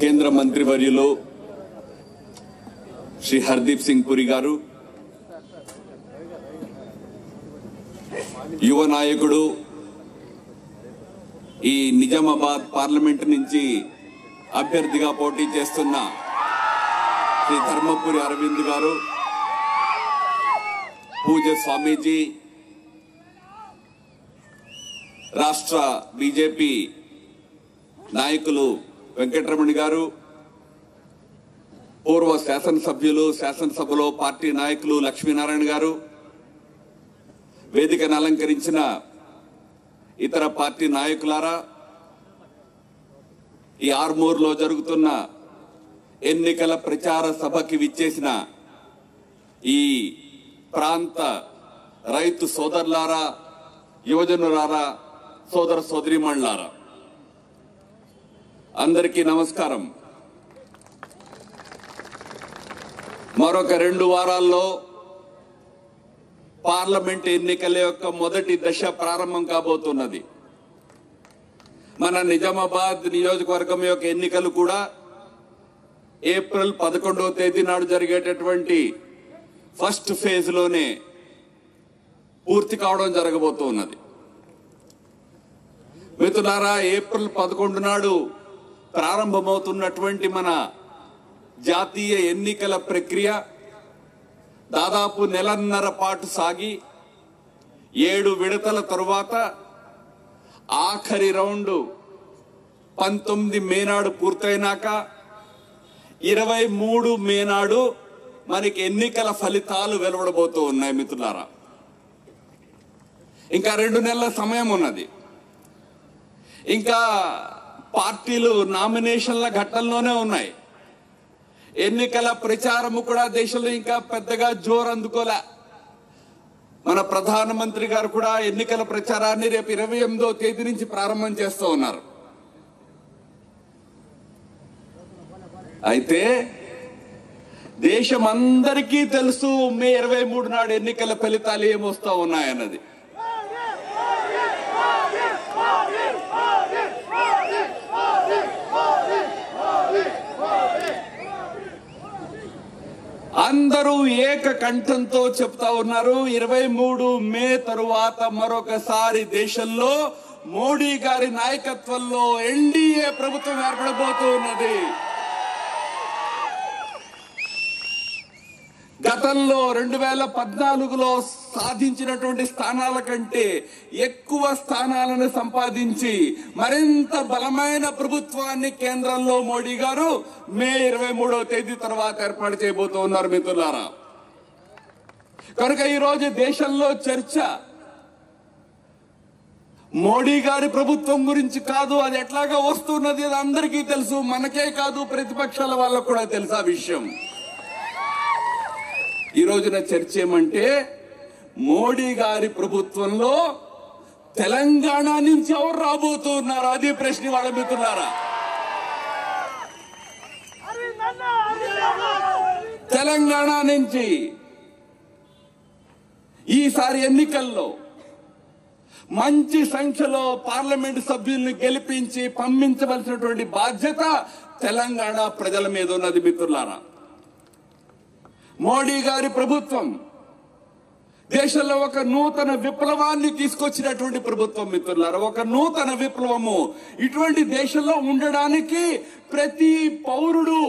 కేంద్ర మంత్రివర్యులు శ్రీ హర్దీప్ సింగ్ పురి గారు, యువ నాయకుడు, ఈ నిజామాబాద్ పార్లమెంట్ నుంచి అభ్యర్థిగా పోటీ చేస్తున్న శ్రీ ధర్మపురి అరవింద్ గారు, పూజ్య స్వామీజీ, రాష్ట్ర బీజేపీ నాయకులు వెంకటరమణ గారు, పూర్వ శాసనసభ్యులు, శాసనసభలో పార్టీ నాయకులు లక్ష్మీనారాయణ గారు, వేదికను అలంకరించిన ఇతర పార్టీ నాయకులారా, ఈ ఆర్మూర్లో జరుగుతున్న ఎన్నికల ప్రచార సభకి విచ్చేసిన ఈ ప్రాంత రైతు సోదరులారా, యువజనులారా, సోదర సోదరీమణులారా, అందరికీ నమస్కారం. మరొక 2 వారాల్లో పార్లమెంట్ ఎన్నికల యొక్క మొదటి దశ ప్రారంభం కాబోతున్నది. మన నిజామాబాద్ నియోజకవర్గం యొక్క ఎన్నికలు కూడా ఏప్రిల్ 11వ తేదీ నాడు జరిగేటటువంటి ఫస్ట్ ఫేజ్ లోనే పూర్తి కావడం జరగబోతున్నది. మిత్రులారా, ఏప్రిల్ 11 నాడు ప్రారంభమవుతున్నటువంటి మన జాతీయ ఎన్నికల ప్రక్రియ దాదాపు 1.5 నెలల పాటు సాగి 7 విడతల తరువాత ఆఖరి రౌండ్ 19 మే నాడు పూర్తయినాక 23 మే నాడు మనకి ఎన్నికల ఫలితాలు వెలువడబోతూ ఉన్నాయి. మిత్రులారా, ఇంకా 2 నెలల సమయం ఉన్నది. ఇంకా పార్టీలు నామినేషన్ల ఘట్టంలోనే ఉన్నాయి. ఎన్నికల ప్రచారము కూడా దేశంలో ఇంకా పెద్దగా జోరు అందుకోలే. మన ప్రధానమంత్రి గారు కూడా ఎన్నికల ప్రచారాన్ని రేపు 28వ తేదీ నుంచి ప్రారంభం చేస్తూ ఉన్నారు. అయితే దేశమందరికీ తెలుసు మే 23 నాడు ఎన్నికల ఫలితాలు ఏమొస్తా ఉన్నాయన్నది. అందరూ ఏకకంఠంతో చెప్తా ఉన్నారు, 23 మే తరువాత మరొకసారి దేశంలో మోడీ గారి నాయకత్వంలో ఎన్డీఏ ప్రభుత్వం ఏర్పడబోతూ ఉన్నది. గతంలో 2014లో సాధించినటువంటి స్థానాల కంటే ఎక్కువ స్థానాలను సంపాదించి మరింత బలమైన ప్రభుత్వాన్ని కేంద్రంలో మోడీ గారు మే 23వ తేదీ తర్వాత ఏర్పాటు చేయబోతూ ఉన్నారు. మిత్రులారా, కనుక ఈరోజు దేశంలో చర్చ మోడీ గారి ప్రభుత్వం గురించి కాదు. అది ఎట్లాగా వస్తున్నది అది అందరికీ తెలుసు. మనకే కాదు, ప్రతిపక్షాల వాళ్ళకు కూడా తెలుసు ఆ విషయం. ఈ రోజున చర్చ ఏమంటే, మోడీ గారి ప్రభుత్వంలో తెలంగాణ నుంచి ఎవరు రాబోతున్నారు? అది ప్రశ్న వాళ్ళ. మిత్రులారా, తెలంగాణ నుంచి ఈసారి ఎన్నికల్లో మంచి సంఖ్యలో పార్లమెంటు సభ్యుల్ని గెలిపించి పంపించవలసినటువంటి బాధ్యత తెలంగాణ ప్రజల మీద ఉన్నది. మిత్రులారా, మోడీ గారి ప్రభుత్వం దేశంలో ఒక నూతన విప్లవాన్ని తీసుకొచ్చినటువంటి ప్రభుత్వం. మిత్రులారా, ఒక నూతన విప్లవము. ఇటువంటి దేశంలో ఉండడానికి ప్రతి పౌరుడు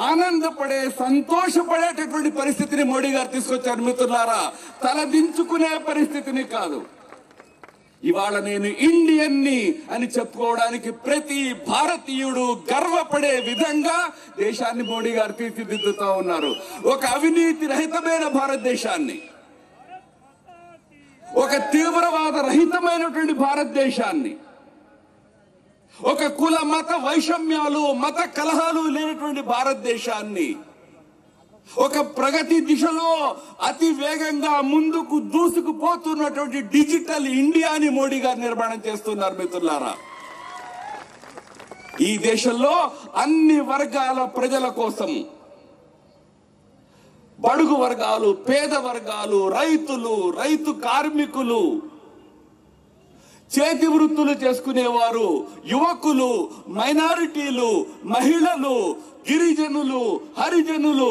ఆనందపడే, సంతోషపడేటటువంటి పరిస్థితిని మోడీ గారు తీసుకొచ్చారు. మిత్రులారా, తలదించుకునే పరిస్థితిని కాదు. ఇవాళ నేను ఇండియన్ని అని చెప్పుకోవడానికి ప్రతి భారతీయుడు గర్వపడే విధంగా దేశాన్ని మోడీ గారు తీర్చిదిద్దుతా ఉన్నారు. ఒక అవినీతి రహితమైన భారతదేశాన్ని, ఒక తీవ్రవాద రహితమైనటువంటి భారతదేశాన్ని, ఒక కుల మత వైషమ్యాలు, మత కలహాలు లేనటువంటి భారతదేశాన్ని, ఒక ప్రగతి దిశలో అతి వేగంగా ముందుకు దూసుకుపోతున్నటువంటి డిజిటల్ ఇండియాని మోడీ గారు నిర్మాణం చేస్తున్నారు. మిత్రులారా, ఈ దేశంలో అన్ని వర్గాల ప్రజల కోసం, బడుగు వర్గాలు, పేద వర్గాలు, రైతులు, రైతు కార్మికులు, చేతి వృత్తులు చేసుకునేవారు, యువకులు, మైనారిటీలు, మహిళలు, గిరిజనులు, హరిజనులు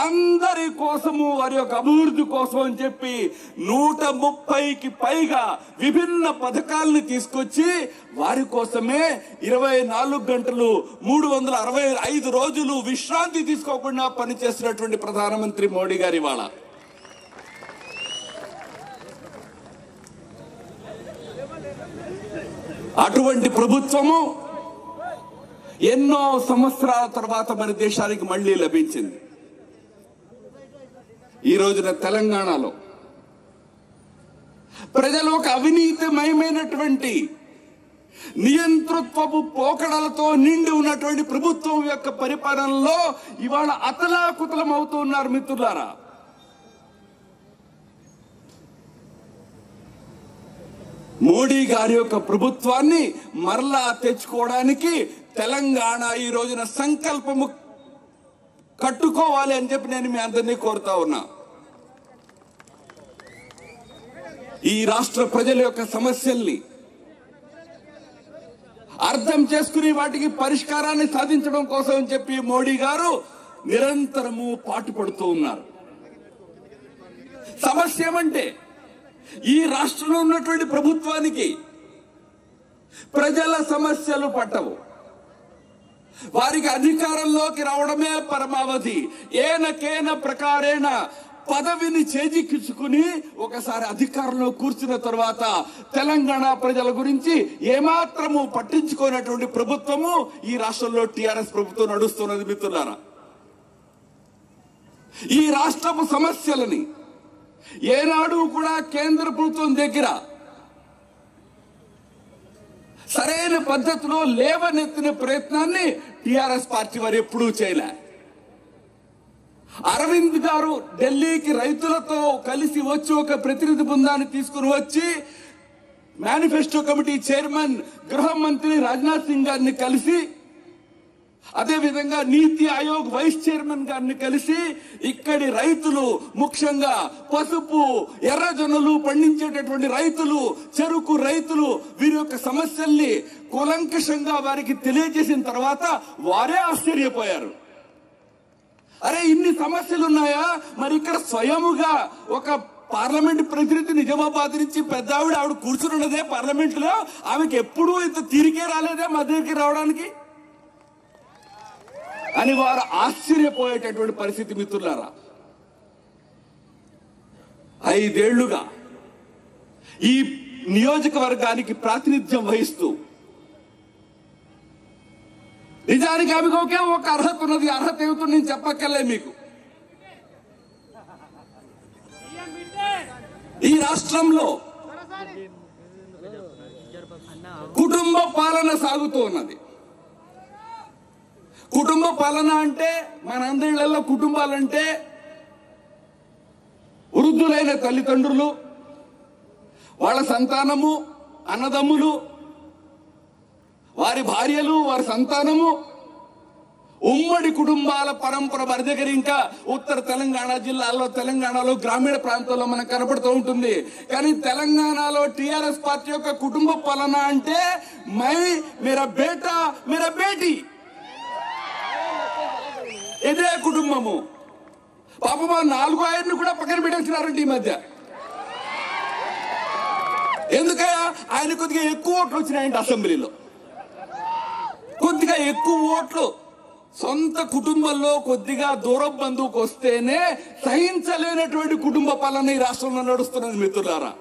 అందరి కోసము, వారి యొక్క అభివృద్ధి కోసం అని చెప్పి 130కి పైగా విభిన్న పథకాలను తీసుకొచ్చి వారి కోసమే 24 గంటలు 365 రోజులు విశ్రాంతి తీసుకోకుండా పనిచేస్తున్నటువంటి ప్రధానమంత్రి మోడీ గారి ఇవాళ అటువంటి ప్రభుత్వము ఎన్నో సంవత్సరాల తర్వాత మన దేశానికి మళ్ళీ లభించింది. ఈ రోజున తెలంగాణలో ప్రజలు ఒక అవినీతిమయమైనటువంటి నియంతృత్వపు పోకడలతో నిండి ఉన్నటువంటి ప్రభుత్వం యొక్క పరిపాలనలో ఇవాళ అతలాకుతలం అవుతూ ఉన్నారు మిత్రులారా. మోడీ గారి యొక్క ప్రభుత్వాన్ని మరలా తెచ్చుకోవడానికి తెలంగాణ ఈ రోజున సంకల్పము కట్టుకోవాలి అని చెప్పి నేను మీ అందరినీ కోరుతా ఉన్నా. ఈ రాష్ట్ర ప్రజల యొక్క సమస్యల్ని అర్థం చేసుకుని వాటికి పరిష్కారాన్ని సాధించడం కోసం అని చెప్పి మోడీ గారు నిరంతరము పాటుపడుతూ ఉన్నారు. సమస్య ఏమంటే ఈ రాష్ట్రంలో ఉన్నటువంటి ప్రభుత్వానికి ప్రజల సమస్యలు పట్టవు. వారికి అధికారంలోకి రావడమే పరమావధి. ఏనకేన ప్రకారేణ పదవిని చేజిక్కించుకుని ఒకసారి అధికారంలో కూర్చున్న తర్వాత తెలంగాణ ప్రజల గురించి ఏమాత్రము పట్టించుకోనటువంటి ప్రభుత్వము ఈ రాష్ట్రంలో టిఆర్ఎస్ ప్రభుత్వం నడుస్తున్నది మిత్రులారా. ఈ రాష్ట్రపు సమస్యలని ఏనాడు కూడా కేంద్ర ప్రభుత్వం దగ్గర సరైన పద్ధతిలో లేవనెత్తిన ప్రయత్నాన్ని టిఆర్ఎస్ పార్టీ వారు ఎప్పుడూ చేయలే. అరవింద్ గారు ఢిల్లీకి రైతులతో కలిసి వచ్చి ఒక ప్రతినిధి బృందాన్ని తీసుకుని వచ్చి మేనిఫెస్టో కమిటీ చైర్మన్ గృహ మంత్రి రాజ్నాథ్ సింగ్ గారిని కలిసి, అదే విధంగా నీతి ఆయోగ్ వైస్ చైర్మన్ గారిని కలిసి ఇక్కడి రైతులు, ముఖ్యంగా పసుపు, ఎర్రజొన్నలు పండించేటటువంటి రైతులు, చెరుకు రైతులు, వీరి యొక్క సమస్యల్ని కూలంకషంగా వారికి తెలియజేసిన తర్వాత వారే ఆశ్చర్యపోయారు. అరే, ఇన్ని సమస్యలు ఉన్నాయా? మరి ఇక్కడ స్వయముగా ఒక పార్లమెంట్ ప్రతినిధి నిజామాబాద్ నుంచి పెద్ద ఆవిడ కూర్చుని ఉన్నదే పార్లమెంట్ లో, ఆమెకి ఎప్పుడూ ఇంత తీరికే రాలేదే మా దగ్గరికి రావడానికి అని వారు ఆశ్చర్యపోయేటటువంటి పరిస్థితి మిత్రులారా. 5 ఏళ్లుగా ఈ నియోజకవర్గానికి ప్రాతినిధ్యం వహిస్తూ నిజానికి ఆమెకు ఒకే ఒక అర్హత ఉన్నది. అర్హత ఏమిటో నేను చెప్పక్కర్లే మీకు. ఈ రాష్ట్రంలో కుటుంబ పాలన సాగుతూ ఉన్నది. కుటుంబ పాలన అంటే మనందరిలో కుటుంబాలంటే వృద్ధులైన తల్లిదండ్రులు, వాళ్ళ సంతానము, అన్నదమ్ములు, వారి భార్యలు, వారి సంతానము, ఉమ్మడి కుటుంబాల పరంపర మన దగ్గర ఇంకా ఉత్తర తెలంగాణ జిల్లాల్లో, తెలంగాణలో గ్రామీణ ప్రాంతాల్లో మనకు కనపడుతూ ఉంటుంది. కానీ తెలంగాణలో టిఆర్ఎస్ పార్టీ యొక్క కుటుంబ పాలన అంటే మై మేరా బేటా మేరా బేటీ, ఇదే కుటుంబము. పాపం మా 4వ ఆయన్ని కూడా పక్కన పెట్టేసినారంటే ఈ మధ్య. ఎందుకయ్యా? ఆయన కొద్దిగా ఎక్కువ ఓట్లు వచ్చినాయంటే అసెంబ్లీలో, కొద్దిగా ఎక్కువ ఓట్లు సొంత కుటుంబంలో కొద్దిగా దూరం బంధువుకు వస్తేనే సహించలేనటువంటి కుటుంబ పాలన ఈ రాష్ట్రంలో నడుస్తున్నది మిత్రులారా.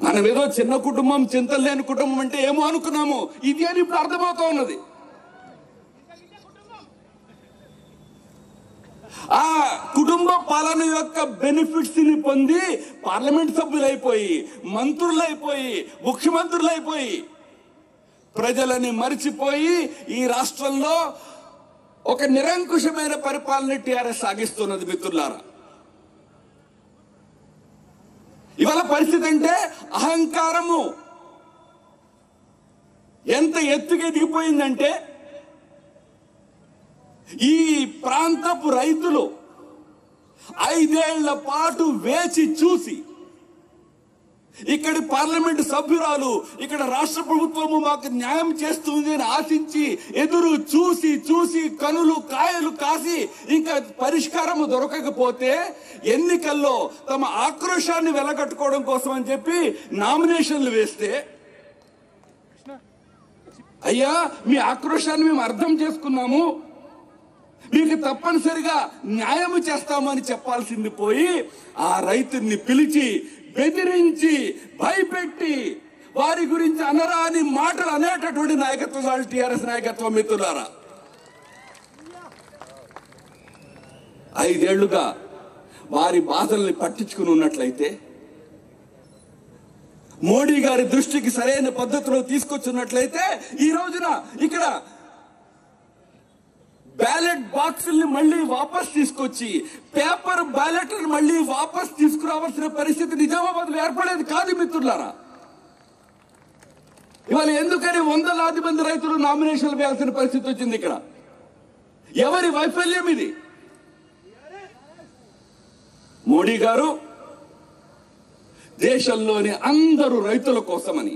మనం ఏదో చిన్న కుటుంబం, చింతలు లేని కుటుంబం అంటే ఏమో అనుకున్నాము, ఇది అని ఇప్పుడు అర్థమవుతూ ఉన్నది. ఆ కుటుంబ పాలన యొక్క బెనిఫిట్స్ ని పొంది పార్లమెంట్ సభ్యులైపోయి, మంత్రులైపోయి, ముఖ్యమంత్రులైపోయి, ప్రజలని మరిచిపోయి ఈ రాష్ట్రంలో ఒక నిరంకుశమైన పరిపాలన టిఆర్ఎస్ సాగిస్తున్నది మిత్రులారా. ఇవాళ పరిస్థితి అంటే అహంకారము ఎంత ఎత్తుకు ఎదిగిపోయిందంటే ఈ ప్రాంతపు రైతులు 5 ఏళ్ల పాటు వేచి చూసి ఇక్కడి పార్లమెంటు సభ్యురాలు ఇక్కడ రాష్ట్ర ప్రభుత్వము మాకు న్యాయం చేస్తుంది అని ఆశించి ఎదురు చూసి చూసి కనులు కాయలు కాసి ఇంకా పరిష్కారం దొరకకపోతే ఎన్నికల్లో తమ ఆక్రోశాన్ని వెలగట్టుకోవడం కోసం అని చెప్పి నామినేషన్లు వేస్తే, అయ్యా మీ ఆక్రోశాన్ని మేము అర్థం చేసుకున్నాము, మీకు తప్పనిసరిగా న్యాయం చేస్తామని చెప్పాల్సింది పోయి ఆ రైతుని పిలిచి బెదిరించి భయపెట్టి వారి గురించి అనరాని మాటలు అనేటటువంటి నాయకత్వం వాళ్ళు టీఆర్ఎస్ నాయకత్వం. మిత్రులారా, 5 ఏళ్లుగా వారి బాధల్ని పట్టించుకుని ఉన్నట్లయితే, మోడీ గారి దృష్టికి సరైన పద్ధతిలో తీసుకొచ్చినట్లయితే ఈ రోజున ఇక్కడ బ్యాలెట్ బాక్సుల్ని మళ్ళీ వాపస్ తీసుకొచ్చి పేపర్ బ్యాలెట్ మళ్ళీ వాపస్ తీసుకురావాల్సిన పరిస్థితి నిజామాబాద్ లో ఏర్పడేది కాదు. మిత్రులారా, ఇవాళ ఎందుకని 100లాది మంది రైతులు నామినేషన్లు వేయాల్సిన పరిస్థితి వచ్చింది? ఇక్కడ ఎవరి వైఫల్యం ఇది? మోడీ గారు దేశంలోని అందరూ రైతుల కోసమని,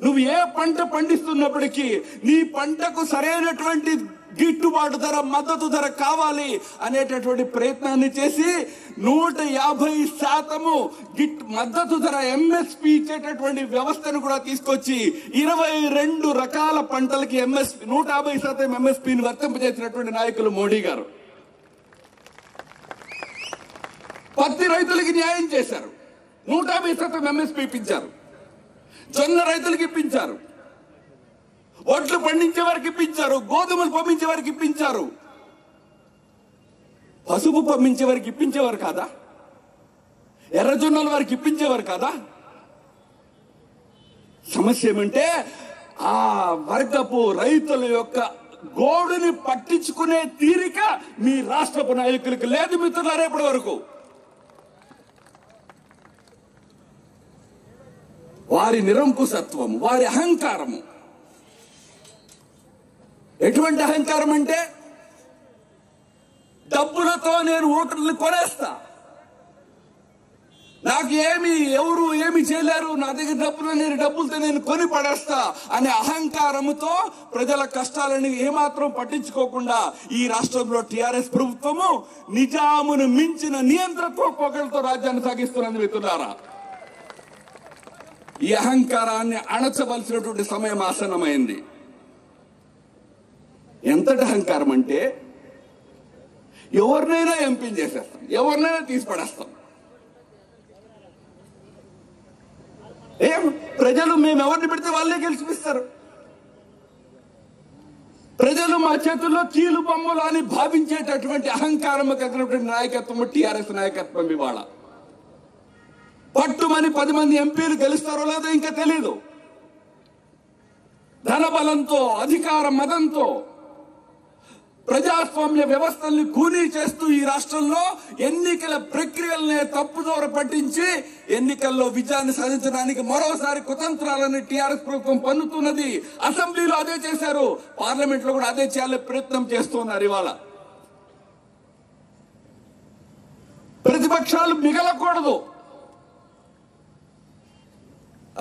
నువ్వు ఏ పంట పండిస్తున్నప్పటికీ నీ పంటకు సరైనటువంటి గిట్టుబాటు ధర, మద్దతు ధర కావాలి అనేటటువంటి ప్రయత్నాన్ని చేసి 150% మద్దతు ధర ఎంఎస్పి ఇచ్చేటటువంటి వ్యవస్థను కూడా తీసుకొచ్చి 22 రకాల పంటలకి 150% ఎంఎస్పిని వర్తింపజేసినటువంటి నాయకులు మోడీ గారు. పత్తి రైతులకి న్యాయం చేశారు, 150% ఎంఎస్పి ఇప్పించారు. జొన్న రైతులకు ఇప్పించారు, వడ్లు పండించే వారికి ఇప్పించారు, గోధుమలు పండించే వారికి ఇప్పించారు, పసుపు పండించే వారికి ఇప్పించేవారు కాదా? ఎర్రజొన్నల వారికి ఇప్పించేవారు కాదా? సమస్య ఏమంటే ఆ వర్గపు రైతుల యొక్క గోడుని పట్టించుకునే తీరిక మీ రాష్ట్రపు నాయకులకు లేదు. మిత్రులారా, రేపటి వరకు వారి నిరంకుశత్వం, వారి అహంకారము. ఎటువంటి అహంకారం అంటే, డబ్బులతో నేను ఓటర్లు కొనేస్తా, నాకు ఎవరు ఏమి చేయలేరు, నా దగ్గర డబ్బులతో నేను కొని పడేస్తా అనే అహంకారముతో ప్రజల కష్టాలను ఏమాత్రం పట్టించుకోకుండా ఈ రాష్ట్రంలో టీఆర్ఎస్ ప్రభుత్వము నిజామును మించిన నియంత్రణతో పొగలతో రాజ్యాన్ని సాగిస్తున్నది. మిత్రులారా, ఈ అహంకారాన్ని అణచవలసినటువంటి సమయం ఆసన్నమైంది. ఎంతటి అహంకారం అంటే, ఎవరినైనా ఎంపీని చేసేస్తాం, ఎవరినైనా తీసి పడేస్తాం. ప్రజలు మేము ఎవరిని పెడితే వాళ్ళే గెలిచిపిస్తారు. ప్రజలు మా చేతుల్లో కీలు బొమ్మలు అని భావించేటటువంటి అహంకారం కలిగినటువంటి నాయకత్వం టీఆర్ఎస్ నాయకత్వం. ఇవాళ పట్టుమని 10 మంది ఎంపీలు గెలుస్తారో లేదో ఇంకా తెలియదు. ధనబలంతో, అధికార మదంతో ప్రజాస్వామ్య వ్యవస్థల్ని కూనీ చేస్తూ ఈ రాష్ట్రంలో ఎన్నికల ప్రక్రియలనే తప్పుదోవ పట్టించి ఎన్నికల్లో విజయాన్ని సాధించడానికి మరోసారి కుతంత్రాలని టీఆర్ఎస్ ప్రభుత్వం పన్నుతున్నది. అసెంబ్లీలో అదే చేశారు, పార్లమెంట్ లో కూడా అదే చేయాలని ప్రయత్నం చేస్తున్నారు. ఇవాళ ప్రతిపక్షాలు మిగలకూడదు.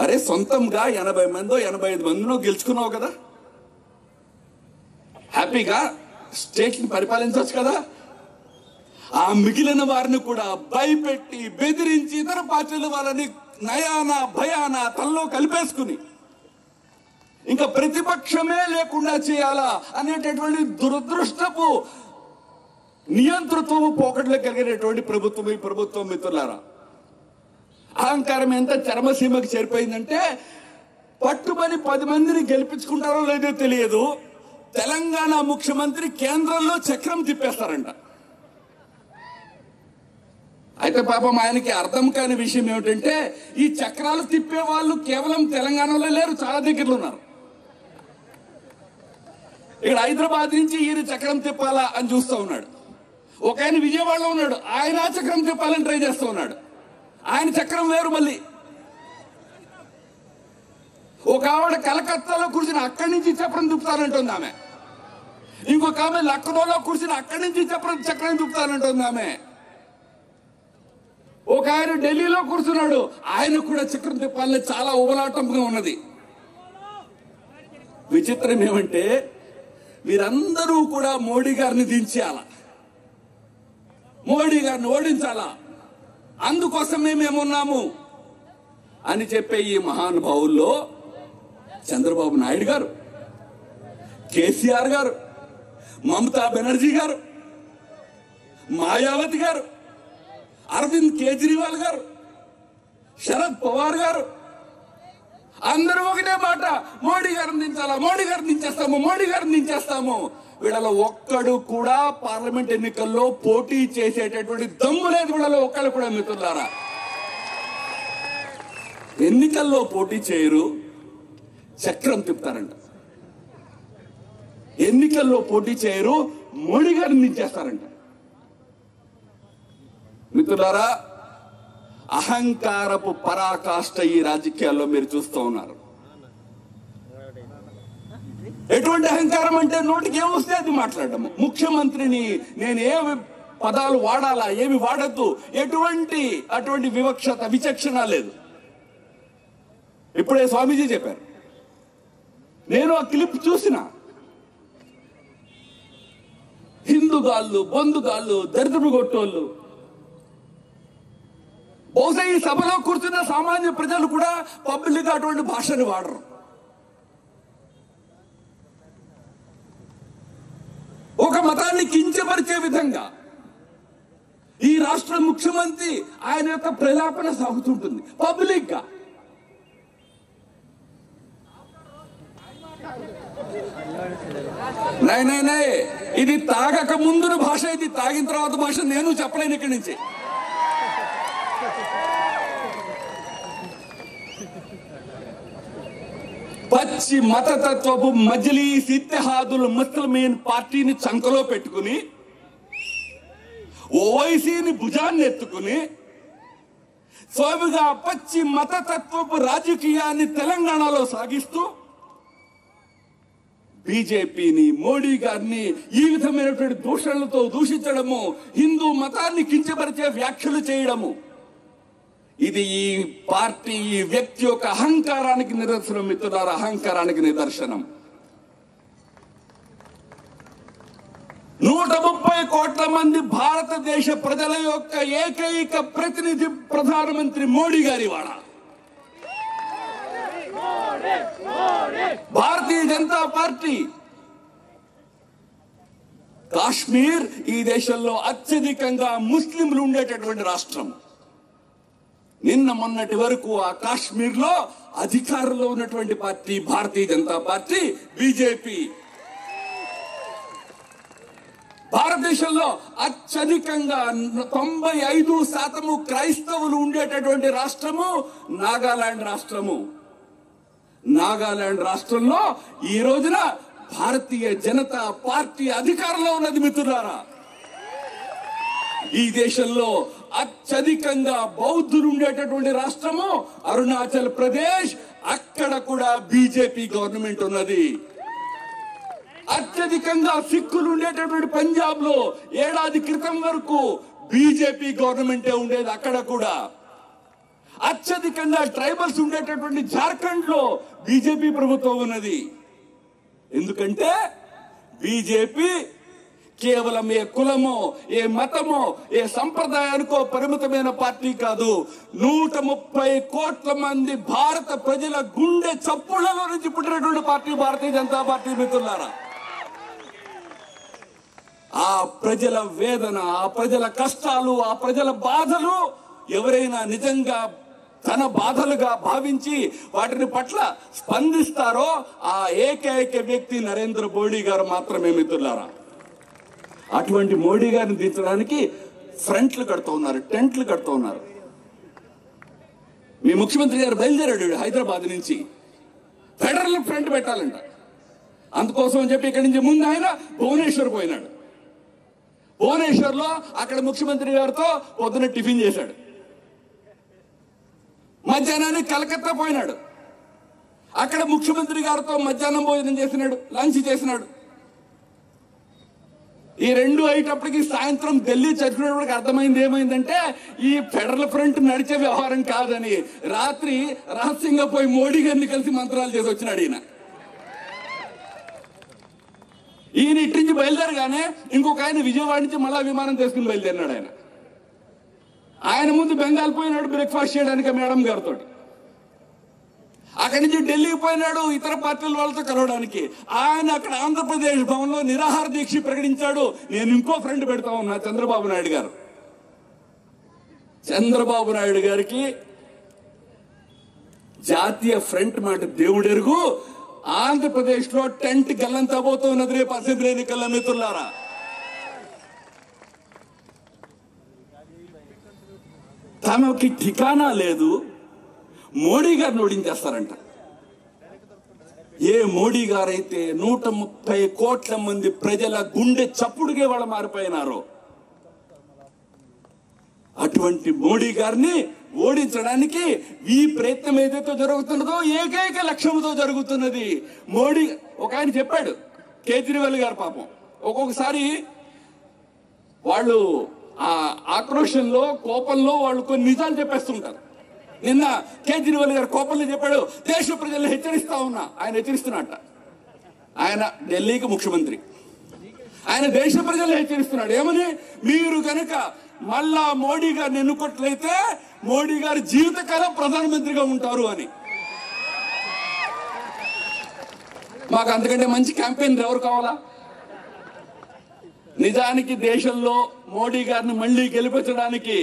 అరే, సొంతంగా 80 మందో 85 మందినో గెలుచుకున్నావు కదా, హ్యాపీగా స్టేట్ ని పరిపాలించవచ్చు కదా. ఆ మిగిలిన వారిని కూడా భయపెట్టి బెదిరించి ఇతర పార్టీలు వాళ్ళని నయాన భయాన తనలో కలిపేసుకుని ఇంకా ప్రతిపక్షమే లేకుండా చేయాలా అనేటటువంటి దురదృష్టపు నియంతృత్వము పోకట్లు కలిగినటువంటి ప్రభుత్వం ఈ ప్రభుత్వం. మిత్రులారా, అహంకారం ఎంత చరమసీమకు చేరిపోయిందంటే, పట్టుబడి 10 మందిని గెలిపించుకుంటారో లేదో తెలియదు, తెలంగాణ ముఖ్యమంత్రి కేంద్రంలో చక్రం తిప్పేస్తారంట. అయితే పాపం ఆయనకి అర్థం కాని విషయం ఏమిటంటే, ఈ చక్రాలు తిప్పే వాళ్ళు కేవలం తెలంగాణలో లేరు, చాలా దగ్గరలో ఉన్నారు. ఇక్కడ హైదరాబాద్ నుంచి ఈయన చక్రం తిప్పాలా అని చూస్తూ ఉన్నాడు. ఒక ఆయన విజయవాడలో ఉన్నాడు, ఆయన చక్రం తిప్పాలని ట్రై చేస్తూ ఉన్నాడు. ఆయన చక్రం వేరు. మళ్ళీ ఒక ఆవిడ కలకత్తాలో కూర్చుని అక్కడి నుంచి చక్రం తిప్పుతానంటుంది ఆమె. ఇంకొక ఆమె లక్నోలో కూర్చుని అక్కడి నుంచి చక్రం తిప్పుతానంటుంది ఆమె. ఒక ఒక ఆయన ఢిల్లీలో కూర్చున్నాడు, ఆయన కూడా చక్రం తిప్పాలని చాలా ఉబలాటంగా ఉన్నది. విచిత్రం ఏమంటే మీరందరూ కూడా మోడీ గారిని దించేయాల, మోడీ గారిని ఓడించాలా, అందుకోసమే మేమున్నాము అని చెప్పే ఈ మహానుభావుల్లో చంద్రబాబు నాయుడు గారు, కేసీఆర్ గారు, మమతా బెనర్జీ గారు, మాయావతి గారు, అరవింద్ కేజ్రీవాల్ గారు, శరద్ పవార్ గారు అందరూ ఒకటే మాట, మోడీ గారిని దించాలా, మోడీ గారిని దించేస్తాము, మోడీ గారిని దించేస్తాము. వీళ్ళలో ఒక్కడు కూడా పార్లమెంట్ ఎన్నికల్లో పోటీ చేసేటటువంటి దమ్ము లేదు. వీళ్ళలో ఒక్కడు కూడా మిత్రులారా ఎన్నికల్లో పోటీ చేయరు, చక్రం తిప్పుతారంట. ఎన్నికల్లో పోటీ చేయరు, మోడీ గారిని దించేస్తారంట. మిత్రులారా అహంకారపు పరాకాష్ట ఈ రాజకీయాల్లో మీరు చూస్తూ ఉన్నారు. ఎటువంటి అహంకారం అంటే నోటికి ఏమొస్తే అది మాట్లాడము. ముఖ్యమంత్రిని నేను ఏ పదాలు వాడాలా, ఏమి వాడద్దు, అటువంటి విచక్షణ లేదు. ఇప్పుడే స్వామీజీ చెప్పారు, నేను ఆ క్లిప్ చూసిన. హిందూగాళ్ళు, బంధుగాళ్ళు, దరిద్రపు కొట్టోళ్ళు, బహుశా ఈ సభలో కూర్చున్న సామాన్య ప్రజలు కూడా పబ్లిక్ అటువంటి భాషను వాడరు. ఒక మతాన్ని కించపరిచే విధంగా ఈ రాష్ట్ర ముఖ్యమంత్రి ఆయన యొక్క ప్రలాపన సాగుతుంటుంది పబ్లిక్ గా. నై ఇది తాగక ముందున భాష, ఇది తాగిన తర్వాత భాష నేను చెప్పలేను ఇక్కడి నుంచి. పచ్చి మతతత్వపు మజ్లిస్ ఇత్తెహాదుల్ ముస్లిమీన్ పార్టీని చంకలో పెట్టుకుని, ఓవైసీని భుజాన్ని ఎత్తుకుని, స్వయంగా పచ్చి మతతత్వపు రాజకీయాన్ని తెలంగాణలో సాగిస్తూ బీజేపీని, మోడీ గారిని ఈ విధమైనటువంటి దూషణలతో దూషించడము, హిందూ మతాన్ని కించపరిచే వ్యాఖ్యలు చేయడము, ఇది ఈ పార్టీ, ఈ వ్యక్తి యొక్క అహంకారానికి నిదర్శనం మిత్రులారా, అహంకారానికి నిదర్శనం. 130 కోట్ల మంది భారతదేశ ప్రజల యొక్క ఏకైక ప్రతినిధి ప్రధానమంత్రి మోడీ గారి వాడ. భారతీయ జనతా పార్టీ. కాశ్మీర్ ఈ దేశంలో అత్యధికంగా ముస్లింలు ఉండేటటువంటి రాష్ట్రం. నిన్న మొన్నటి వరకు ఆ కాశ్మీర్ లో అధికారంలో ఉన్నటువంటి party Bharatiya Janata party, BJP. భారతదేశంలో అత్యధికంగా 95% క్రైస్తవులు ఉండేటటువంటి రాష్ట్రము నాగాలాండ్ రాష్ట్రము. నాగాలాండ్ రాష్ట్రంలో ఈ రోజున భారతీయ జనతా పార్టీ అధికారంలో ఉన్నది మిత్రులారా. ఈ దేశంలో అత్యధికంగా బౌద్ధులు ఉండేటటువంటి రాష్ట్రము అరుణాచల్ ప్రదేశ్, అక్కడ కూడా బీజేపీ గవర్నమెంట్ ఉన్నది. అత్యధికంగా సిక్కులు ఉండేటటువంటి పంజాబ్ లో ఏడాది క్రితం వరకు బీజేపీ గవర్నమెంటే ఉండేది, అక్కడ కూడా. అత్యధికంగా ట్రైబల్స్ ఉండేటటువంటి జార్ఖండ్ లో బీజేపీ ప్రభుత్వం ఉన్నది. ఎందుకంటే బీజేపీ కేవలం ఏ కులమో, ఏ మతమో, ఏ సంప్రదాయానికో పరిమితమైన పార్టీ కాదు. 130 కోట్ల మంది భారత ప్రజల గుండె చప్పుళ్లలో నుంచి పుట్టినటువంటి పార్టీ భారతీయ జనతా పార్టీ మిత్రులారా. ఆ ప్రజల వేదన, ఆ ప్రజల కష్టాలు, ఆ ప్రజల బాధలు ఎవరైనా నిజంగా తన బాధలుగా భావించి వాటిని పట్ల స్పందిస్తారో ఆ ఏకైక వ్యక్తి నరేంద్ర మోడీ గారు మాత్రమే మిత్రులారా. అటువంటి మోడీ గారిని దించడానికి ఫ్రంట్లు కడుతూ ఉన్నారు, టెంట్లు కడుతూ ఉన్నారు. మీ ముఖ్యమంత్రి గారు బయలుదేరాడు హైదరాబాద్ నుంచి, ఫెడరల్ ఫ్రంట్ పెట్టాలంట. అందుకోసం అని చెప్పి ఇక్కడి నుంచి ముందు ఆయన భువనేశ్వర్ పోయినాడు. భువనేశ్వర్ లో అక్కడ ముఖ్యమంత్రి గారితో పొద్దున టిఫిన్ చేశాడు. మధ్యాహ్నానికి కలకత్తా పోయినాడు. అక్కడ ముఖ్యమంత్రి గారితో మధ్యాహ్నం భోజనం చేసినాడు, లంచ్ చేసినాడు. ఈ రెండు అయ్యేటప్పటికి సాయంత్రం ఢిల్లీ చదువుకునేప్పటికి అర్థమైంది ఏమైందంటే ఈ ఫెడరల్ ఫ్రంట్ నడిచే వ్యవహారం కాదని. రాత్రి రహస్యంగా పోయి మోడీ గారిని కలిసి మంత్రాలు చేసి వచ్చినాడు ఈయన. ఇటు నుంచి బయలుదేరగానే ఇంకొక ఆయన విజయవాడ నుంచి మళ్ళా విమానం తీసుకుని బయలుదేరినాడు. ఆయన ముందు బెంగాల్ పోయినాడు బ్రేక్ఫాస్ట్ చేయడానికి మేడం గారితో. అక్కడి నుంచి ఢిల్లీకి పోయినాడు ఇతర పార్టీల వాళ్ళతో కలవడానికి. ఆయన అక్కడ ఆంధ్రప్రదేశ్ భవన్లో నిరాహార దీక్ష ప్రకటించాడు. నేను ఇంకో ఫ్రెండ్ పెడతా ఉన్నా, చంద్రబాబు నాయుడు గారు. చంద్రబాబు నాయుడు గారికి జాతీయ ఫ్రంట్ మాట దేవుడెరుగు. ఆంధ్రప్రదేశ్ లో టెంట్ గల్లంతా పోతున్నది రేపు అసెంబ్లీ ఎన్నికల మిత్రులారా. తమకి ఠికానా లేదు, మోడీ గారిని ఓడించేస్తారంట. ఏ మోడీ గారైతే 130 కోట్ల మంది ప్రజల గుండె చప్పుడుగా వాళ్ళు మారిపోయినారో అటువంటి మోడీ గారిని ఓడించడానికి ఈ ప్రయత్నం ఏదైతే జరుగుతున్నదో ఏకైక లక్ష్యంతో జరుగుతున్నది. మోడీ ఒక ఆయన చెప్పాడు, కేజ్రీవాల్ గారు పాపం ఒక్కొక్కసారి వాళ్ళు ఆ ఆక్రోషంలో కోపంలో వాళ్ళు కొన్ని నిజాలు చెప్పేస్తుంటారు. నిన్న కేజ్రీవాల్ గారు కోపంలో చెప్పాడు, దేశ ప్రజల్ని హెచ్చరిస్తా ఉన్నా. ఆయన హెచ్చరిస్తున్నట్ట. ఆయన ఢిల్లీకి ముఖ్యమంత్రి, ఆయన దేశ ప్రజల్ని హెచ్చరిస్తున్నాడు. ఏమని? మీరు కనుక మళ్ళా మోడీ గారిని ఎన్నుకోట్లయితే మోడీ గారు జీవితకాలం ప్రధానమంత్రిగా ఉంటారు అని. మాకు అంతకంటే మంచి క్యాంపెయిన్ ఎవరు కావాలా? నిజానికి దేశంలో మోడీ గారిని మళ్ళీ గెలిపించడానికి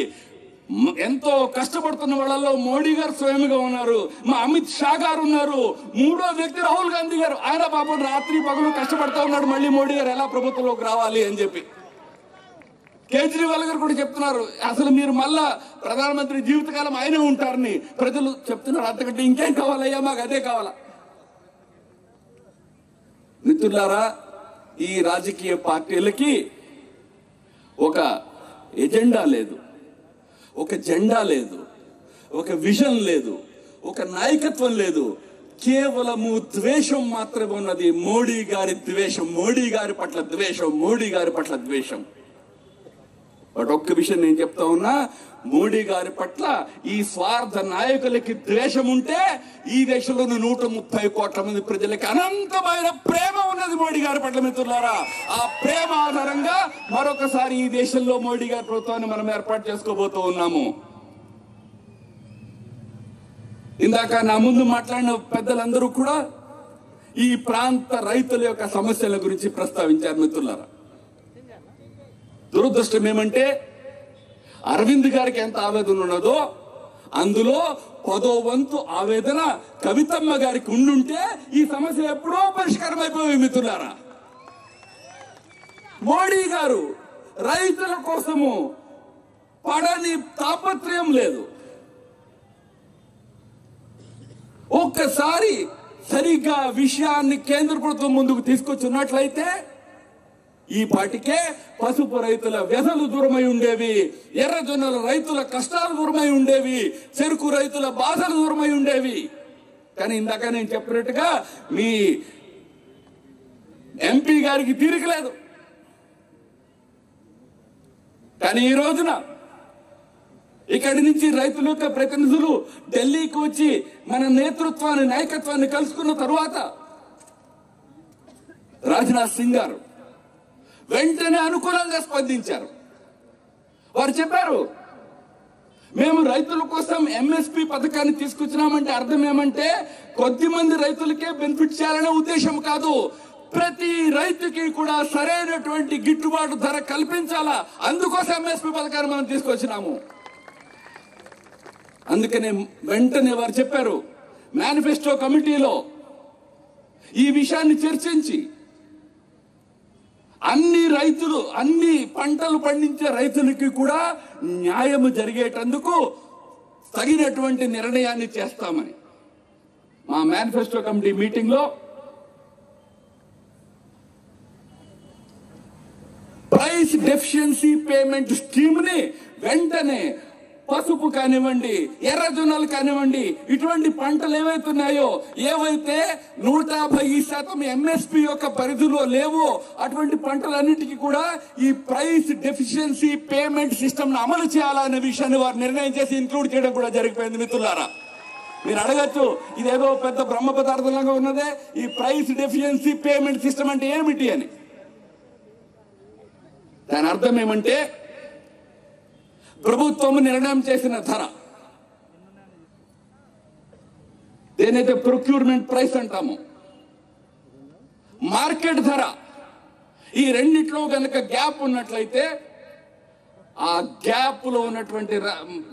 ఎంతో కష్టపడుతున్న వాళ్ళలో మోడీ గారు స్వయంగా ఉన్నారు. మా అమిత్ షా గారు ఉన్నారు. మూడో వ్యక్తి రాహుల్ గాంధీ గారు. ఆయన పాపం రాత్రి పగలు కష్టపడతా ఉన్నాడు మళ్ళీ మోడీ గారు ఎలా ప్రభుత్వంలోకి రావాలి అని చెప్పి. కేజ్రీవాల్ గారు కూడా చెప్తున్నారు, అసలు మీరు మళ్ళా ప్రధానమంత్రి జీవితకాలం ఆయనే ఉంటారని ప్రజలు చెప్తున్నారు. అంతకంటే ఇంకేం కావాలయ్యా, మాకు అదే కావాలా. మిత్రులారా, ఈ రాజకీయ పార్టీలకి ఒక ఎజెండా లేదు, ఒక జెండా లేదు, ఒక విజన్ లేదు, ఒక నాయకత్వం లేదు. కేవలము ద్వేషం మాత్రమే ఉన్నది. మోడీ గారి ద్వేషం, మోడీ గారి పట్ల ద్వేషం, మోడీ గారి పట్ల ద్వేషం. బట్ ఒక్క విషయం నేను చెప్తా ఉన్నా, మోడీ గారి పట్ల ఈ స్వార్థ నాయకులకి ద్వేషం ఉంటే ఈ దేశంలోని 130 కోట్ల మంది ప్రజలకి అనంతమైన ప్రేమ ఉన్నది మోడీ గారి పట్ల. మిత్రులారా, ఆ ప్రేమ ఆధారంగా మరొకసారి ఈ దేశంలో మోడీ గారి ప్రభుత్వాన్ని మనం ఏర్పాటు చేసుకోబోతూ ఉన్నాము. ఇందాక నా ముందు మాట్లాడిన పెద్దలందరూ కూడా ఈ ప్రాంత రైతుల యొక్క సమస్యల గురించి ప్రస్తావించారు. మిత్రులారా, దురదృష్టం ఏమంటే అరవింద్ గారికి ఎంత ఆవేదన ఉన్నదో అందులో 10వ వంతు ఆవేదన కవితమ్మ గారికి ఉండుంటే ఈ సమస్య ఎప్పుడో పరిష్కారం అయిపోయి. మిత్రులారా, మోడీ గారు రైతుల కోసము పడని తాపత్రయం లేదు. ఒక్కసారి సరిగ్గా విషయాన్ని కేంద్ర ప్రభుత్వం ముందుకు తీసుకొచ్చినట్లయితే ఈ పాటికే పసుపు రైతుల వ్యధలు దూరమై ఉండేవి, ఎర్రజొన్నల రైతుల కష్టాలు దూరమై ఉండేవి, చెరుకు రైతుల బాధలు దూరమై ఉండేవి. కానీ ఇందాక నేను చెప్పినట్టుగా మీ ఎంపీ గారికి తీరిక లేదు. కానీ ఈ రోజున ఇక్కడి నుంచి రైతుల యొక్క ప్రతినిధులు ఢిల్లీకి వచ్చి మన నేతృత్వాన్ని, నాయకత్వాన్ని కలుసుకున్న తరువాత రాజ్నాథ్ సింగ్ గారు వెంటనే అనుకూలంగా స్పందించారు. వారు చెప్పారు, మేము రైతుల కోసం ఎంఎస్పీ పథకాన్ని తీసుకొచ్చినామంటే అర్థం ఏమంటే కొద్ది మంది రైతులకే బెనిఫిట్ చేయాలనే ఉద్దేశం కాదు, ప్రతి రైతుకి కూడా సరైనటువంటి గిట్టుబాటు ధర కల్పించాలా, అందుకోసం ఎంఎస్పీ పథకాన్ని మనం తీసుకొచ్చినాము. అందుకనే వెంటనే వారు చెప్పారు, మేనిఫెస్టో కమిటీలో ఈ విషయాన్ని చర్చించి అన్ని పంటలు పండించే రైతులకి కూడా న్యాయం జరిగేటందుకు తగినటువంటి నిర్ణయాన్ని చేస్తామని మా మేనిఫెస్టో కమిటీ మీటింగ్ లో ప్రైస్ డెఫిషియన్సీ పేమెంట్ స్కీమ్ ని వెంటనే పసుపు కానివ్వండి, ఎర్రజొన్నలు కానివ్వండి, ఇటువంటి పంటలు ఏవైతున్నాయో, ఏవైతే 150% MSP యొక్క పరిధిలో లేవో అటువంటి పంటలన్నిటికీ కూడా ఈ ప్రైస్ డెఫిషియన్సీ పేమెంట్ సిస్టమ్ అమలు చేయాలనే విషయాన్ని వారు నిర్ణయం చేసి ఇంక్లూడ్ చేయడం కూడా జరిగిపోయింది మిత్రులారా. మీరు అడగచ్చు, ఇదేదో పెద్ద బ్రహ్మ పదార్థంలాగా ఉన్నదే, ఈ ప్రైస్ డెఫిషియన్సీ పేమెంట్ సిస్టమ్ అంటే ఏమిటి అని. దాని అర్థం ఏమంటే, ప్రభుత్వం నిర్ణయం చేసిన ధర, దేనైతే ప్రొక్యూర్మెంట్ ప్రైస్ అంటాము, మార్కెట్ ధర, ఈ రెండిట్లో కనుక గ్యాప్ ఉన్నట్లయితే ఆ గ్యాప్ లో ఉన్నటువంటి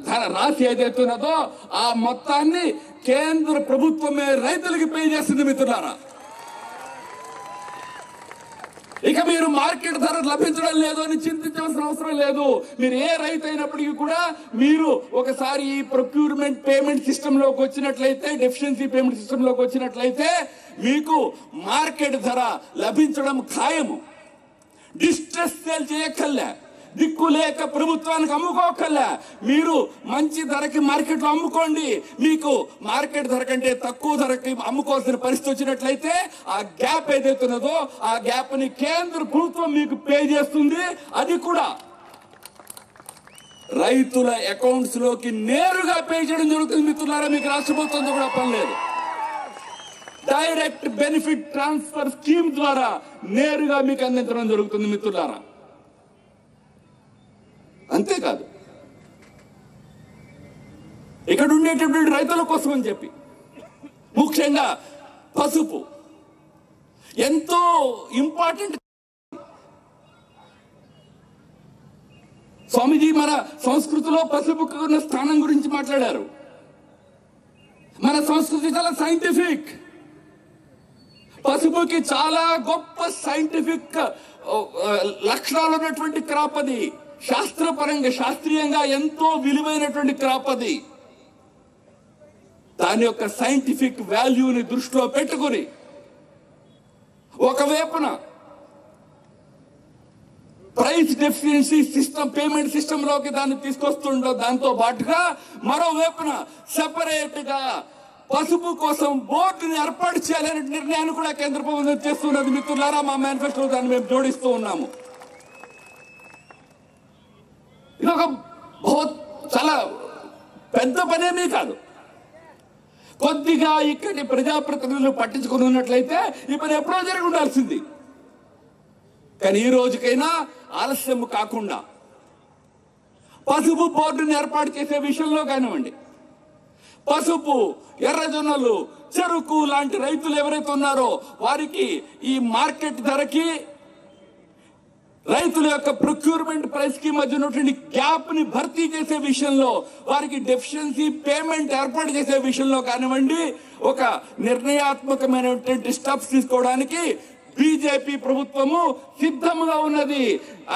ధర రాశి ఏదైతే ఉన్నదో ఆ మొత్తాన్ని కేంద్ర ప్రభుత్వమే రైతులకి పే చేస్తుంది మిత్రులారా. ఇక మీరు మార్కెట్ ధర లభించడం లేదు అని చింతించాల్సిన అవసరం లేదు. మీరు ఏ రైతు అయినప్పటికీ కూడా మీరు ఒకసారి ఈ ప్రొక్యూర్మెంట్ పేమెంట్ సిస్టమ్ లోకి వచ్చినట్లయితే, డెఫిషియన్సీ పేమెంట్ సిస్టమ్ లోకి వచ్చినట్లయితే మీకు మార్కెట్ ధర లభించడం ఖాయము. డిస్ట్రెస్ సేల్ చేయక్కర్లే, దిక్కు లేక ప్రభుత్వానికి అమ్ముకోకల్లా, మీరు మంచి ధరకి మార్కెట్ లో అమ్ముకోండి. మీకు మార్కెట్ ధర కంటే తక్కువ ధరకి అమ్ముకోవాల్సిన పరిస్థితి వచ్చినట్లయితే ఆ గ్యాప్ ఏదైతే ఉన్నదో ఆ గ్యాప్ ని కేంద్ర ప్రభుత్వం మీకు పే చేస్తుంది. అది కూడా రైతుల అకౌంట్స్ లోకి నేరుగా పే చేయడం జరుగుతుంది మిత్రులారా. మీకు రాష్ట్ర ప్రభుత్వంతో కూడా పని లేదు. డైరెక్ట్ బెనిఫిట్ ట్రాన్స్ఫర్ స్కీమ్ ద్వారా నేరుగా మీకు అందించడం జరుగుతుంది మిత్రులారా. అంతేకాదు, ఇక్కడ ఉండేటటువంటి రైతుల కోసం అని చెప్పి ముఖ్యంగా పసుపు ఎంతో ఇంపార్టెంట్. స్వామీజీ మన సంస్కృతిలో పసుపుకు ఉన్న స్థానం గురించి మాట్లాడారు. మన సంస్కృతి చాలా సైంటిఫిక్. పసుపుకి చాలా గొప్ప సైంటిఫిక్ లక్షణాలు ఉన్నటువంటి క్రాప్ అది. శాస్త్రపరంగా, శాస్త్రీయంగా ఎంతో విలువైనటువంటి క్రాప్ అది. దాని యొక్క సైంటిఫిక్ వాల్యూని దృష్టిలో పెట్టుకుని ఒకవైపున price deficiency system, payment system లోకి దాన్ని తీసుకొస్తుండో, దాంతో పాటుగా మరోవైపున సెపరేట్ గా పసుపు కోసం బోర్డుని ఏర్పాటు చేయాలనే నిర్ణయాన్ని కూడా కేంద్ర ప్రభుత్వం చేస్తున్నది మిత్రులారా. మా మేనిఫెస్టోలో దాన్ని మేము జోడిస్తూ ఉన్నాము. ఇది ఒక చాలా పెద్ద పనేమీ కాదు. కొద్దిగా ఇక్కడి ప్రజాప్రతినిధులు పట్టించుకుని ఉన్నట్లయితే ఈ పని ఎప్పుడో జరిగి ఉండాల్సింది. కానీ ఈ రోజుకైనా ఆలస్యం కాకుండా పసుపు బోర్డుని ఏర్పాటు చేసే విషయంలో కానివ్వండి, పసుపు, ఎర్రజొన్నలు, చెరుకు లాంటి రైతులు ఎవరైతే ఉన్నారో వారికి ఈ మార్కెట్ ధరకి రైతుల యొక్క ప్రొక్యూర్మెంట్ ప్రైస్ కి మధ్య ఉన్నటువంటి గ్యాప్ ని భర్తీ చేసే విషయంలో, వారికి డెఫిషియన్సీ పేమెంట్ ఏర్పాటు చేసే విషయంలో కానివ్వండి, ఒక నిర్ణయాత్మకమైనటువంటి స్టెప్స్ తీసుకోవడానికి బీజేపీ ప్రభుత్వము సిద్ధంగా ఉన్నది.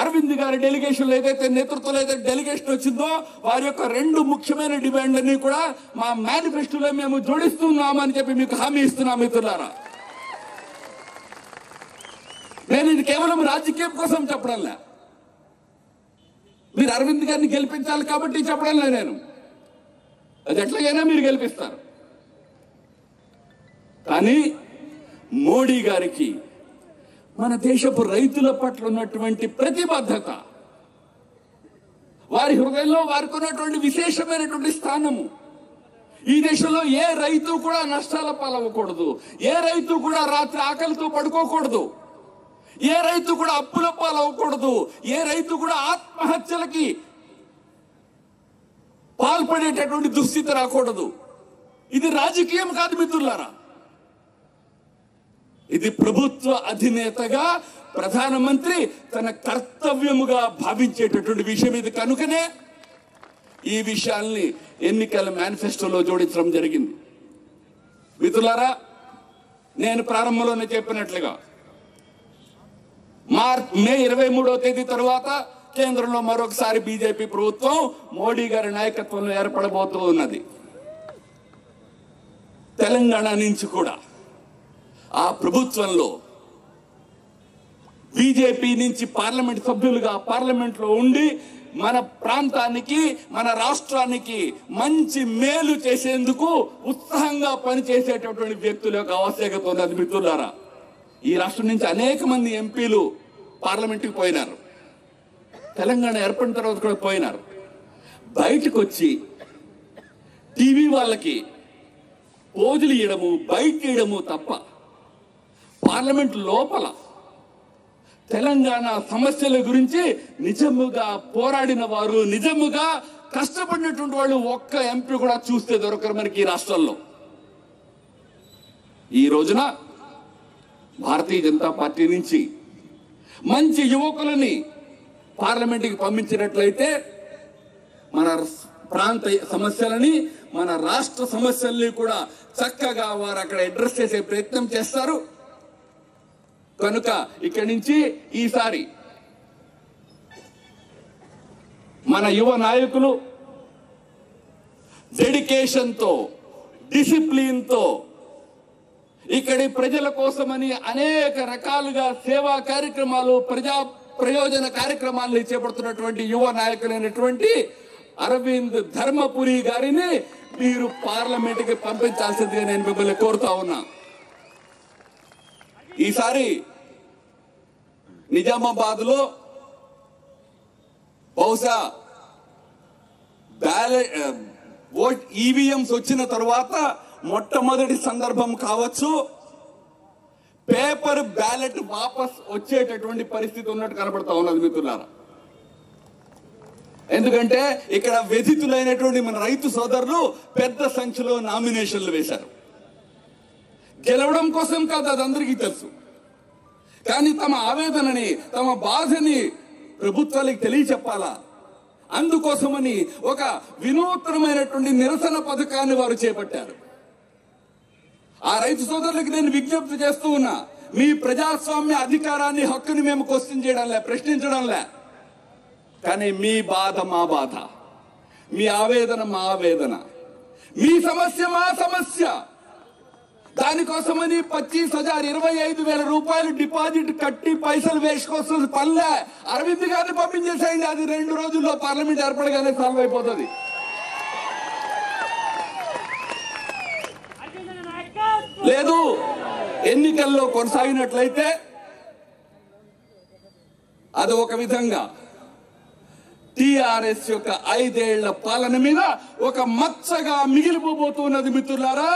అరవింద్ గారి డెలిగేషన్ లో ఏదైతే నేతృత్వంలో ఏదైతే డెలిగేషన్ వచ్చిందో వారి యొక్క 2 ముఖ్యమైన డిమాండ్లని కూడా మా మేనిఫెస్టోలో మేము జోడిస్తున్నామని చెప్పి మీకు హామీ ఇస్తున్నాం మిత్రులారా. నేను ఇది కేవలం రాజకీయం కోసం చెప్పడంలే, మీరు అరవింద్ గారిని గెలిపించాలి కాబట్టి చెప్పడంలే నేను. అది ఎట్లాగైనా మీరు గెలిపిస్తారు. కానీ మోడీ గారికి మన దేశపు రైతుల పట్ల ఉన్నటువంటి ప్రతిబద్ధత, వారి హృదయంలో వారికి ఉన్నటువంటి విశేషమైనటువంటి స్థానము, ఈ దేశంలో ఏ రైతు కూడా నష్టాల పాలవ్వకూడదు, ఏ రైతు కూడా రాత్రి ఆకలితో పడుకోకూడదు, ఏ రైతు కూడా అప్పుల పాలవ్వకూడదు, ఏ రైతు కూడా ఆత్మహత్యలకి పాల్పడేటటువంటి దుస్థితి రాకూడదు. ఇది రాజకీయం కాదు మిత్రులారా. ఇది ప్రభుత్వ అధినేతగా ప్రధానమంత్రి తన కర్తవ్యముగా భావించేటటువంటి విషయం ఇది. కనుకనే ఈ విషయాల్ని ఎన్నికల మేనిఫెస్టోలో జోడించడం జరిగింది. మిత్రులారా, నేను ప్రారంభంలోనే చెప్పినట్లుగా మే 23వ తేదీ తర్వాత కేంద్రంలో మరొకసారి బీజేపీ ప్రభుత్వం మోడీ గారి నాయకత్వంలో ఏర్పడబోతూ ఉన్నది. తెలంగాణ నుంచి కూడా ఆ ప్రభుత్వంలో బీజేపీ నుంచి పార్లమెంట్ సభ్యులుగా పార్లమెంట్లో ఉండి మన ప్రాంతానికి మన రాష్ట్రానికి మంచి మేలు చేసేందుకు ఉత్సాహంగా పనిచేసేటటువంటి వ్యక్తుల యొక్క ఆవశ్యకత ఉన్నది మిత్రులారా. ఈ రాష్ట్రం నుంచి అనేక మంది ఎంపీలు పార్లమెంట్కి పోయినారు, తెలంగాణ ఏర్పడిన తర్వాత కూడా పోయినారు. బయటకు వచ్చి టీవీ వాళ్ళకి పోజులు ఇవ్వడము బయట ఇవ్వడము తప్ప పార్లమెంట్ లోపల తెలంగాణ సమస్యల గురించి నిజముగా పోరాడిన వారు, నిజముగా కష్టపడినటువంటి వాళ్ళు ఒక్క ఎంపీ కూడా చూస్తే దొరకరు మనకి ఈ రాష్ట్రంలో. ఈ రోజున భారతీయ జనతా పార్టీ నుంచి మంచి యువకులని పార్లమెంట్కి పంపించినట్లయితే మన ప్రాంత సమస్యలని మన రాష్ట్ర సమస్యల్ని కూడా చక్కగా వారు అక్కడ అడ్రస్ చేసే ప్రయత్నం చేస్తారు. కనుక ఇక్కడి నుంచి ఈసారి మన యువ నాయకులు డెడికేషన్తో డిసిప్లిన్తో ఇక్కడి ప్రజల కోసమని అనేక రకాలుగా సేవా కార్యక్రమాలు ప్రజా ప్రయోజన కార్యక్రమాలను చేపడుతున్నటువంటి యువ నాయకులైనటువంటి అరవింద్ ధర్మపురి గారిని మీరు పార్లమెంట్కి పంపించాల్సిందిగా నేను మిమ్మల్ని కోరుతా ఉన్నా. ఈసారి నిజామాబాద్ లో బహుశా ఓట్ ఈవీఎంస్ వచ్చిన తర్వాత మొట్టమొదటి సందర్భం కావచ్చు పేపర్ బ్యాలెట్ వాపస్ వచ్చేటటువంటి పరిస్థితి ఉన్నట్టు కనబడతా ఉన్నది మిత్రులారా. ఎందుకంటే ఇక్కడ వ్యధితులైనటువంటి మన రైతు సోదరులు పెద్ద సంఖ్యలో నామినేషన్లు వేశారు. గెలవడం కోసం కాదు, అది అందరికీ తెలుసు. కానీ తమ ఆవేదనని తమ బాధని ప్రభుత్వాలకు తెలియచెప్పాలా, అందుకోసమని ఒక వినూత్నమైనటువంటి నిరసన పథకాన్ని వారు చేపట్టారు. ఆ రైతు సోదరులకు నేను విజ్ఞప్తి చేస్తూ ఉన్నా, మీ ప్రజాస్వామ్య అధికారాన్ని హక్కుని మేము క్వశ్చన్ చేయడంలే, ప్రశ్నించడంలే. కానీ మీ బాధ మా బాధ, మీ ఆవేదన మా ఆవేదన, మీ సమస్య మా సమస్య. దానికోసమని 25,000 25,000 రూపాయలు డిపాజిట్ కట్టి పైసలు వేసుకోవాల్సిన పనిలే. అరవింద్ గారిని పంపించేసేయండి, అది 2 రోజుల్లో పార్లమెంట్ ఏర్పడగానే సాల్వ్ అయిపోతుంది. లేదు ఎన్నికల్లో కొనసాగినట్లయితే అది ఒక విధంగా టిఆర్ఎస్ యొక్క 5 ఏళ్ల పాలన మీద ఒక మచ్చగా మిగిలిపోబోతున్నది మిత్రులారా.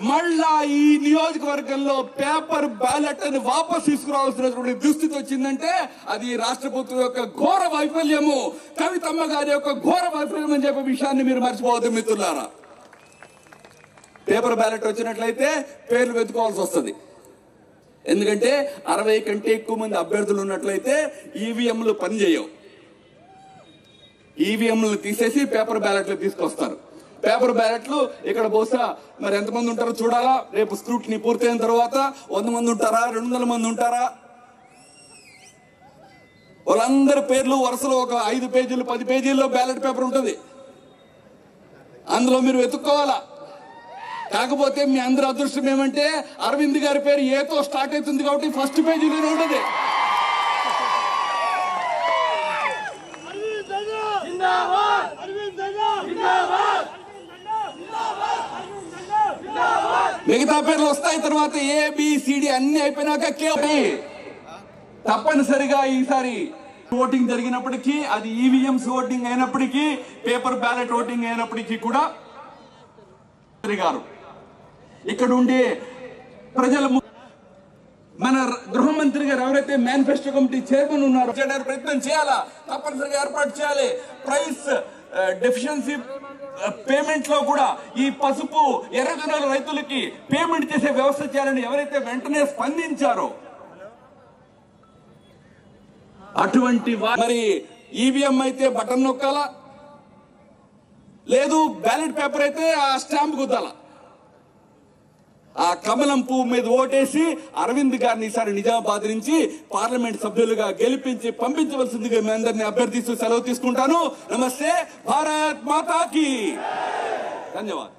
మళ్ళా ఈ నియోజకవర్గంలో పేపర్ బ్యాలెట్ అని వాపస్ తీసుకురావాల్సినటువంటి దుస్థితి వచ్చిందంటే అది రాష్ట్ర ప్రభుత్వం యొక్క ఘోర వైఫల్యము, కవితమ్మ గారి యొక్క ఘోర వైఫల్యం అని చెప్పే విషయాన్ని మీరు మర్చిపోవద్దు మిత్రులారా. పేపర్ బ్యాలెట్ వచ్చినట్లయితే పేర్లు వెతుకోవాల్సి వస్తుంది. ఎందుకంటే 60 కంటే ఎక్కువ మంది అభ్యర్థులు ఉన్నట్లయితే ఈవీఎంలు పనిచేయవు. ఈవీఎంలు తీసేసి పేపర్ బ్యాలెట్లు తీసుకొస్తారు. పేపర్ బ్యాలెట్లు ఇక్కడ బహుశా మరి ఎంతమంది ఉంటారో చూడాలా. రేపు స్క్రూటినీ పూర్తయిన తర్వాత 100 మంది ఉంటారా, 200 మంది ఉంటారా, వాళ్ళందరి పేర్లు వరుసలో ఒక 5 పేజీలు 10 పేజీల్లో బ్యాలెట్ పేపర్ ఉంటుంది. అందులో మీరు వెతుక్కోవాలా. కాకపోతే మీ అందరి అదృష్టం ఏమంటే అరవింద్ గారి పేరు ఏతో స్టార్ట్ అవుతుంది కాబట్టి ఫస్ట్ పేజీలోనే ఉంటుంది. మిగతా పేర్లు వస్తాయి తర్వాత ఏబిసిడి అన్ని అయిపోయినాక కేవీ. తప్పనిసరిగా ఈసారి ఓటింగ్ జరిగినప్పటికీ, అది ఈవీఎంస్ ఓటింగ్ అయినప్పటికీ, పేపర్ బ్యాలెట్ ఓటింగ్ అయినప్పటికీ కూడా గారు ఇక్కడ ఉండే ప్రజల మన గృహమంత్రి గారు ఎవరైతే మేనిఫెస్టో కమిటీ చైర్మన్ ఉన్నారో ప్రయత్నం చేయాలా, తప్పనిసరిగా ఏర్పాటు చేయాలి. ప్రైస్ డెఫిషియన్సీ పేమెంట్ లో కూడా ఈ పసుపు ఎర్రజొన్నల రైతులకి పేమెంట్ చేసే వ్యవస్థ చేయాలని ఎవరైతే వెంటనే స్పందించారో అటువంటి మరి ఈవీఎం అయితే బటన్ నొక్కాలా, లేదు బ్యాలెట్ పేపర్ అయితే ఆ స్టాంప్ గుద్దాలా. ఆ కమలం పువ్వు మీద ఓటేసి అరవింద్ గారిని ఈసారి నిజామాబాద్ నుంచి పార్లమెంట్ సభ్యులుగా గెలిపించి పంపించవలసిందిగా మీ అందరినీ అభ్యర్థిస్తూ సెలవు తీసుకుంటాను. నమస్తే, భారత్ మాతాకి ధన్యవాదాలు.